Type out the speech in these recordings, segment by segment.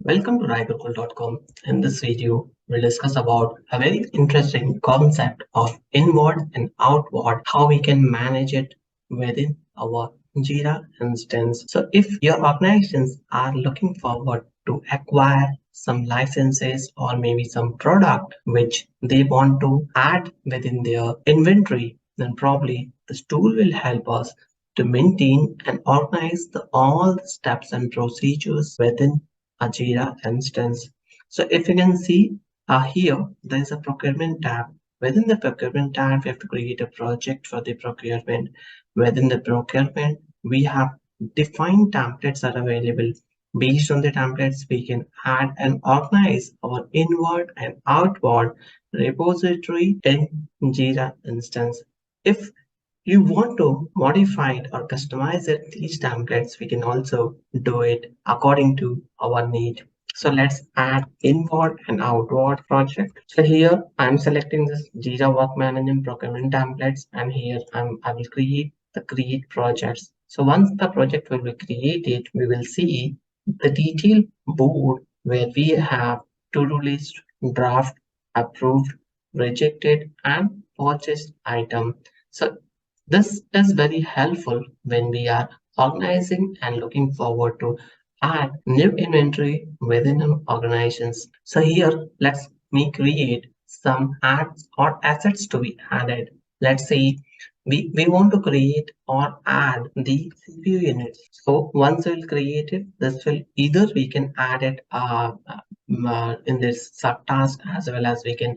Welcome to writercool.com. In this video, we'll discuss about a very interesting concept of inward and outward, how we can manage it within our Jira instance. So if your organizations are looking forward to acquire some licenses or maybe some product which they want to add within their inventory, then probably this tool will help us to maintain and organize all the steps and procedures within a Jira instance. So if you can see here, there is a procurement tab. Within the procurement tab, we have to create a project for the procurement. Within the procurement, we have defined templates are available. Based on the templates, we can add and organize our inward and outward repository in Jira instance. If you want to modify it or customize it, these templates, we can also do it according to our need. So let's add inward and outward project. So here I'm selecting this Jira Work Management Procurement templates, and here I will create the create projects. So once the project will be created, we will see the detail board where we have to-do list, draft, approved, rejected, and purchased item. So this is very helpful when we are organizing and looking forward to add new inventory within our organizations. So here, let's me create some ads or assets to be added. Let's say we want to create or add the CPU units. So once we'll create it, this will either we can add it in this subtask, as well as we can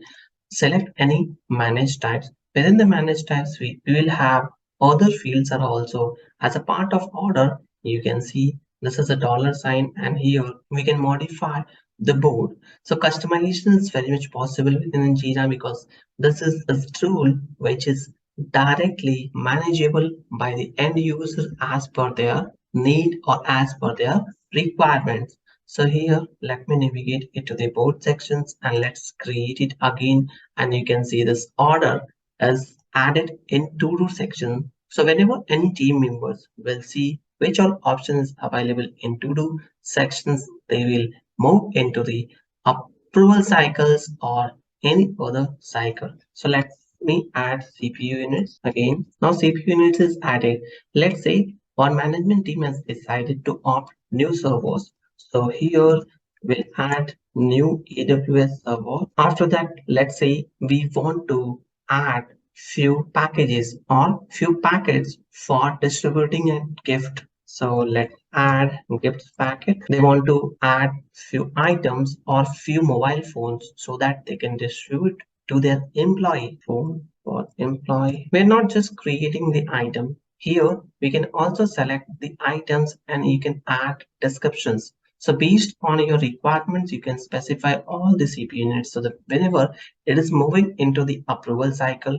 select any manage types. Within the manage types, we will have other fields are also as a part of order. You can see this is a dollar sign, and here we can modify the board. So customization is very much possible within Jira because this is a tool which is directly manageable by the end user as per their need or as per their requirements. So here, let me navigate into the board sections and let's create it again. And you can see this order is added in to-do section. So whenever any team members will see which all options available in to-do sections, they will move into the approval cycles or any other cycle. So let me add CPU units again. Now CPU units is added. Let's say one management team has decided to opt new servers. So here we'll add new AWS server. After that, let's say we want to add few packages or few packets for distributing a gift. So let's add gift packet. They want to add few items or few mobile phones so that they can distribute to their employee phone for employee. We're not just creating the item. Here we can also select the items and you can add descriptions. So based on your requirements, you can specify all the CPU units so that whenever it is moving into the approval cycle,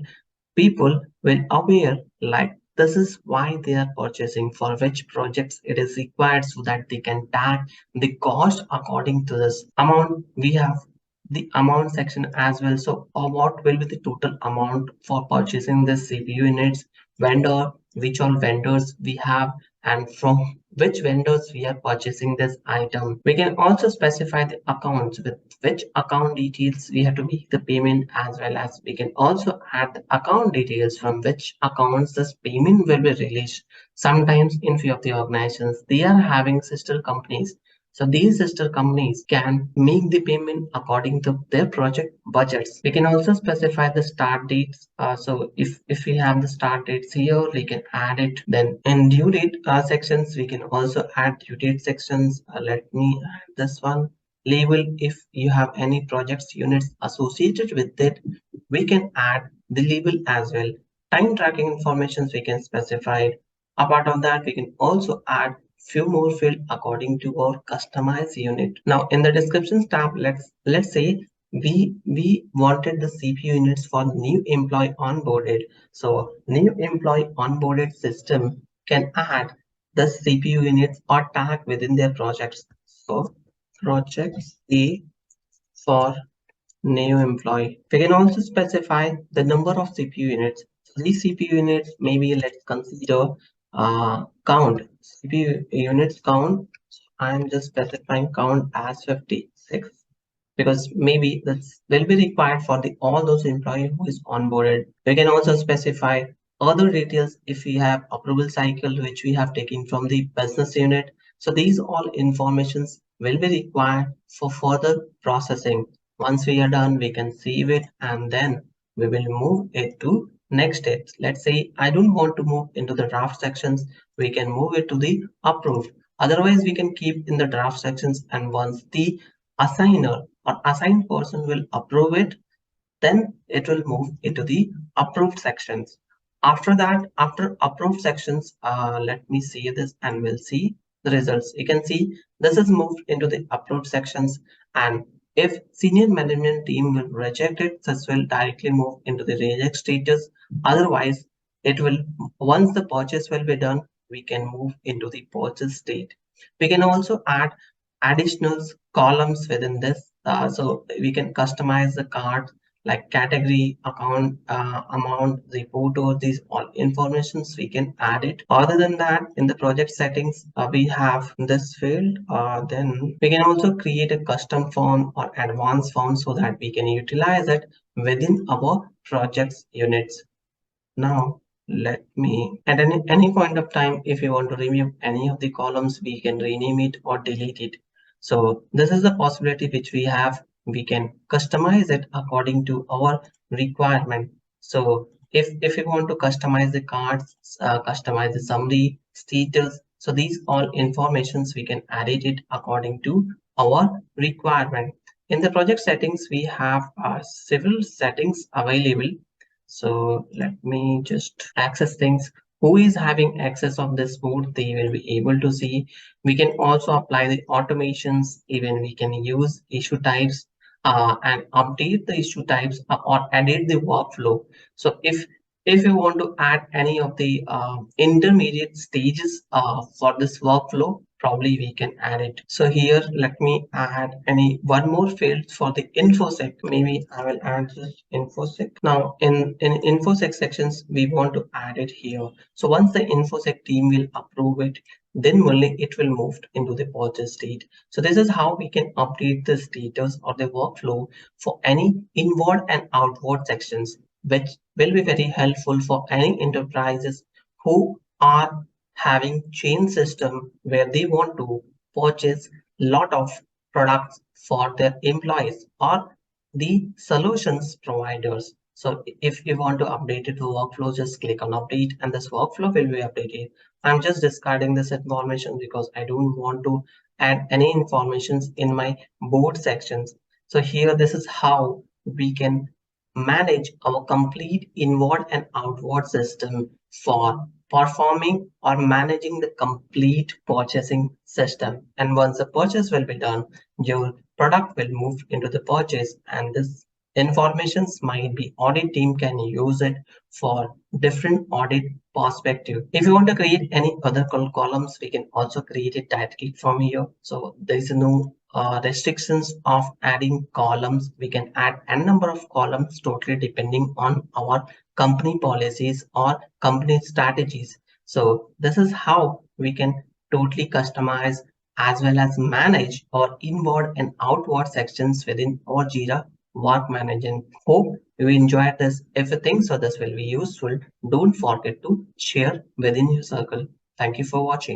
people will aware like this is why they are purchasing, for which projects it is required, so that they can tag the cost according to this amount. We have the amount section as well. So what will be the total amount for purchasing this CPU units, vendor, which all vendors we have, and from which vendors we are purchasing this item. We can also specify the accounts with which account details we have to make the payment, as well as we can also add the account details from which accounts this payment will be released. Sometimes in few of the organizations, they are having sister companies. So these sister companies can make the payment according to their project budgets. We can also specify the start dates. So if we have the start dates here, we can add it. Then in due date sections, we can also add due date sections. Let me add this one. Label, if you have any projects units associated with it, we can add the label as well. Time tracking informations we can specify. Apart of that, we can also add few more field according to our customized unit. Now in the descriptions tab, let's say we wanted the CPU units for new employee onboarded. So new employee onboarded system can add the CPU units or tag within their projects. So projects A for new employee. We can also specify the number of CPU units. So these CPU units, maybe let's consider count CPU units count. I'm just specifying count as 56 because maybe that's will be required for the all those employee who is onboarded. We can also specify other details if we have approval cycle which we have taken from the business unit. So these all informations will be required for further processing. Once we are done, we can save it and then we will move it to next steps. Let's say I don't want to move into the draft sections, we can move it to the approved. Otherwise, we can keep in the draft sections, and once the assigner or assigned person will approve it, then it will move into the approved sections. After that, after approved sections, let me see this and we'll see the results. You can see this is moved into the approved sections, and if senior management team will reject it, this will directly move into the reject status. Otherwise, it will, once the purchase will be done, we can move into the purchase state. We can also add additional columns within this. So we can customize the cart like category, account, amount, the photo, these all informations we can add it. Other than that, in the project settings, we have this field. Then we can also create a custom form or advanced form so that we can utilize it within our projects units. Now, let me, at any point of time, if you want to remove any of the columns, we can rename it or delete it. So this is the possibility which we have. We can customize it according to our requirement. So if you want to customize the cards, customize the summary, status, so these all informations we can edit it according to our requirement. In the project settings, we have several settings available. So let me just access things. Who is having access of this mode, they will be able to see. We can also apply the automations. Even we can use issue types and update the issue types or edit the workflow. So if you want to add any of the intermediate stages for this workflow, probably we can add it. So here, let me add any one more field for the infosec. Maybe I will add just infosec. Now in infosec sections, we want to add it here. So once the infosec team will approve it, then only it will move into the purchase state. So this is how we can update the status or the workflow for any inward and outward sections, which will be very helpful for any enterprises who are having chain system where they want to purchase lot of products for their employees or the solutions providers. So if you want to update it to workflow, just click on update and this workflow will be updated. I'm just discarding this information because I don't want to add any informations in my board sections. So here, this is how we can manage our complete inward and outward system for performing or managing the complete purchasing system. And once the purchase will be done, your product will move into the purchase, and this informations might be audit team can use it for different audit perspective. If you want to create any other columns, we can also create it directly from here. So there is no restrictions of adding columns. We can add n number of columns totally depending on our company policies or company strategies. So this is how we can totally customize as well as manage our inward and outward sections within our Jira work management. Hope you enjoyed this. If you think so this will be useful, don't forget to share within your circle. Thank you for watching.